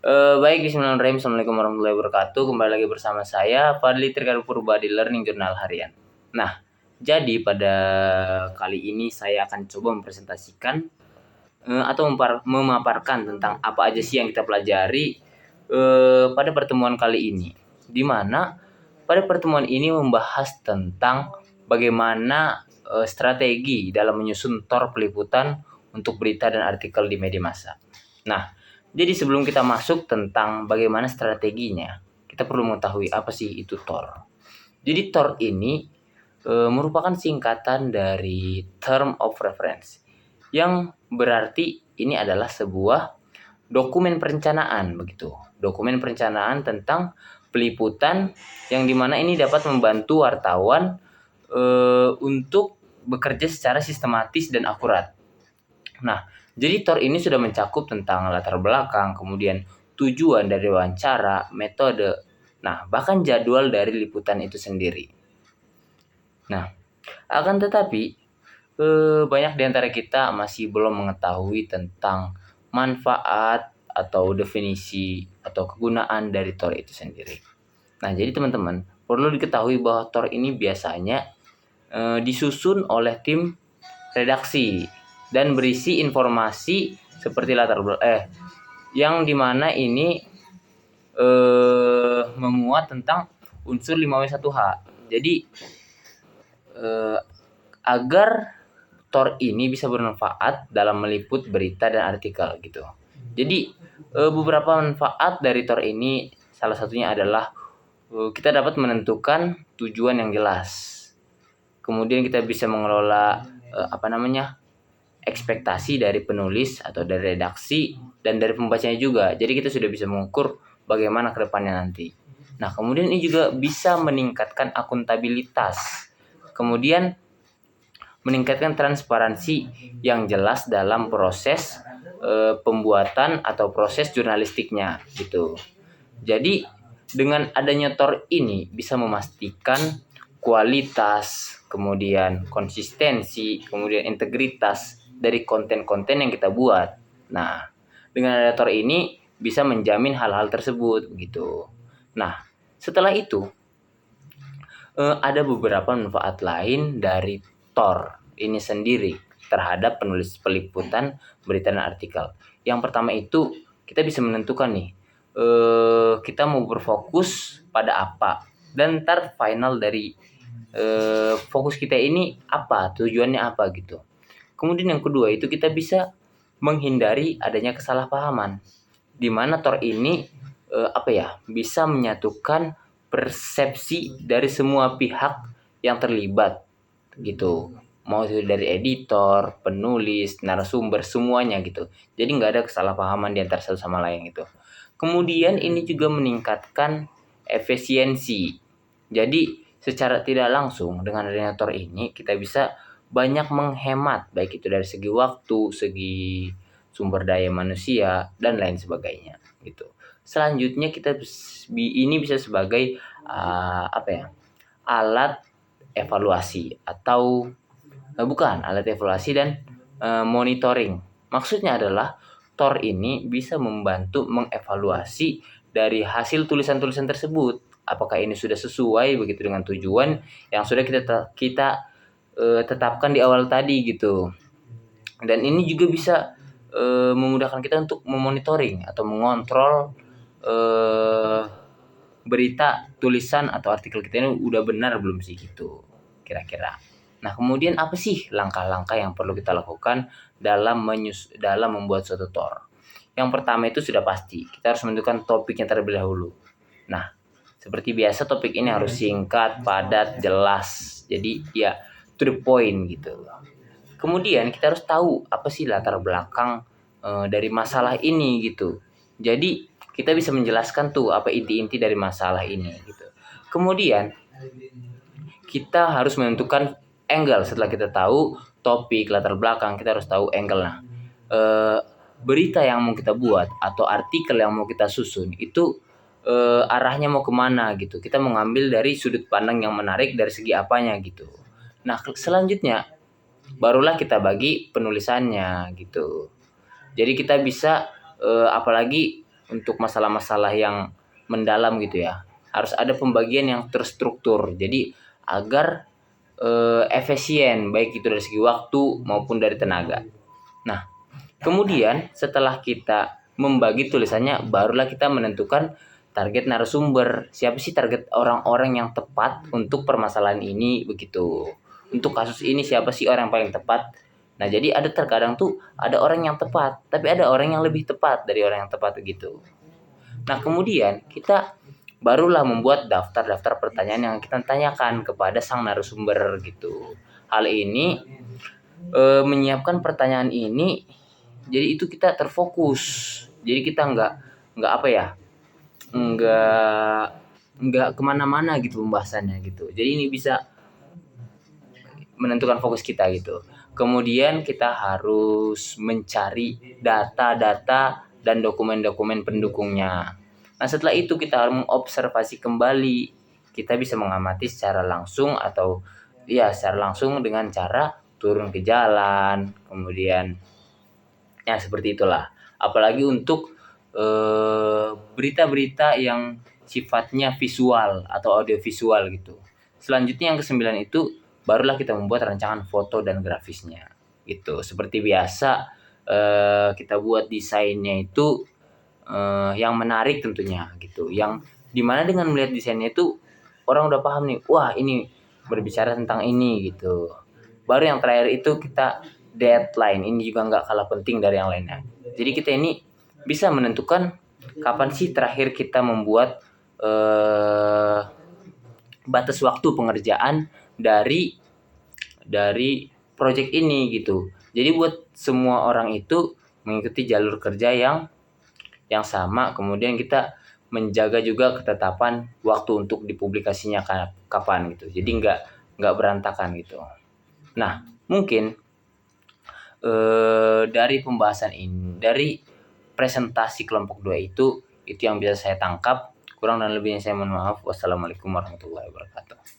Baik, bismillahirrahmanirrahim. Assalamualaikum warahmatullahi wabarakatuh. Kembali lagi bersama saya, Fadli Trikal Purba di Learning Journal Harian. Nah, jadi pada kali ini saya akan coba mempresentasikan atau memaparkan tentang apa aja sih yang kita pelajari pada pertemuan kali ini. Di mana pada pertemuan ini membahas tentang bagaimana strategi dalam menyusun TOR peliputan untuk berita dan artikel di media massa. Nah, jadi sebelum kita masuk tentang bagaimana strateginya, kita perlu mengetahui apa sih itu TOR. Jadi TOR ini merupakan singkatan dari Term of Reference, yang berarti ini adalah sebuah dokumen perencanaan begitu. Dokumen perencanaan tentang peliputan yang dimana ini dapat membantu wartawan untuk bekerja secara sistematis dan akurat. Nah, jadi TOR ini sudah mencakup tentang latar belakang, kemudian tujuan dari wawancara, metode, nah bahkan jadwal dari liputan itu sendiri. Nah, akan tetapi banyak di antara kita masih belum mengetahui tentang manfaat atau definisi atau kegunaan dari TOR itu sendiri. Nah, jadi teman-teman perlu diketahui bahwa TOR ini biasanya disusun oleh tim redaksi dan berisi informasi seperti yang dimana ini memuat tentang unsur 5W1H. Jadi agar TOR ini bisa bermanfaat dalam meliput berita dan artikel gitu. Jadi beberapa manfaat dari TOR ini salah satunya adalah kita dapat menentukan tujuan yang jelas. Kemudian kita bisa mengelola ekspektasi dari penulis atau dari redaksi dan dari pembacanya juga. Jadi kita sudah bisa mengukur bagaimana ke depannya nanti. Nah, kemudian ini juga bisa meningkatkan akuntabilitas. Kemudian meningkatkan transparansi yang jelas dalam proses pembuatan atau proses jurnalistiknya gitu. Jadi dengan adanya TOR ini bisa memastikan kualitas, kemudian konsistensi, kemudian integritas dari konten-konten yang kita buat. Nah, dengan ada TOR ini bisa menjamin hal-hal tersebut begitu. Nah, setelah itu ada beberapa manfaat lain dari TOR ini sendiri terhadap penulis peliputan berita dan artikel. Yang pertama itu kita bisa menentukan nih kita mau berfokus pada apa dan ntar final dari fokus kita ini apa, tujuannya apa gitu. Kemudian yang kedua itu kita bisa menghindari adanya kesalahpahaman, di mana TOR ini bisa menyatukan persepsi dari semua pihak yang terlibat gitu, mau itu dari editor, penulis, narasumber, semuanya gitu. Jadi nggak ada kesalahpahaman di antara satu sama lain gitu. Kemudian ini juga meningkatkan efisiensi. Jadi secara tidak langsung dengan adanya TOR ini kita bisa banyak menghemat, baik itu dari segi waktu, segi sumber daya manusia dan lain sebagainya gitu. Selanjutnya ini bisa sebagai alat evaluasi atau bukan alat evaluasi dan monitoring. Maksudnya adalah TOR ini bisa membantu mengevaluasi dari hasil tulisan-tulisan tersebut. Apakah ini sudah sesuai begitu dengan tujuan yang sudah kita tetapkan di awal tadi gitu. Dan ini juga bisa memudahkan kita untuk memonitoring atau mengontrol berita, tulisan atau artikel kita ini udah benar belum sih gitu kira-kira. Nah, kemudian apa sih langkah-langkah yang perlu kita lakukan dalam membuat suatu TOR? Yang pertama itu sudah pasti, kita harus menentukan topiknya terlebih dahulu. Nah, seperti biasa topik ini harus singkat, padat, jelas. Jadi ya to the point gitu. Kemudian kita harus tahu apa sih latar belakang dari masalah ini gitu. Jadi kita bisa menjelaskan tuh apa inti-inti dari masalah ini gitu. Kemudian kita harus menentukan angle. Setelah kita tahu topik, latar belakang, kita harus tahu angle. Nah, berita yang mau kita buat atau artikel yang mau kita susun itu arahnya mau kemana gitu. Kita mau ngambil dari sudut pandang yang menarik dari segi apanya gitu. Nah, selanjutnya barulah kita bagi penulisannya gitu. Jadi kita bisa apalagi untuk masalah-masalah yang mendalam gitu ya. Harus ada pembagian yang terstruktur. Jadi agar efisien baik itu dari segi waktu maupun dari tenaga. Nah, kemudian setelah kita membagi tulisannya, barulah kita menentukan target narasumber. Siapa sih target orang-orang yang tepat untuk permasalahan ini begitu. Untuk kasus ini siapa sih orang yang paling tepat? Nah, jadi ada terkadang tuh ada orang yang tepat, tapi ada orang yang lebih tepat dari orang yang tepat begitu. Nah, kemudian kita barulah membuat daftar-daftar pertanyaan yang kita tanyakan kepada sang narasumber gitu. Hal ini menyiapkan pertanyaan ini, jadi itu kita terfokus. Jadi kita nggak apa ya, nggak kemana-mana gitu pembahasannya gitu. Jadi ini bisa menentukan fokus kita gitu. Kemudian kita harus mencari data-data dan dokumen-dokumen pendukungnya. Nah, setelah itu kita harus mengobservasi kembali. Kita bisa mengamati secara langsung atau ya secara langsung dengan cara turun ke jalan, kemudian ya seperti itulah. Apalagi untuk berita-berita yang sifatnya visual atau audiovisual gitu. Selanjutnya yang ke-9 itu barulah kita membuat rancangan foto dan grafisnya gitu. Seperti biasa kita buat desainnya itu yang menarik tentunya gitu. Yang dimana dengan melihat desainnya itu orang udah paham nih, wah ini berbicara tentang ini gitu. Baru yang terakhir itu kita deadline. Ini juga nggak kalah penting dari yang lainnya. Jadi kita ini bisa menentukan kapan sih terakhir kita membuat batas waktu pengerjaan dari project ini gitu. Jadi buat semua orang itu mengikuti jalur kerja yang sama, kemudian kita menjaga juga ketetapan waktu untuk dipublikasinya kapan gitu. Jadi nggak berantakan gitu. Nah, mungkin dari pembahasan ini, dari presentasi kelompok 2 itu yang bisa saya tangkap. Kurang dan lebihnya saya mohon maaf. Wassalamualaikum warahmatullahi wabarakatuh.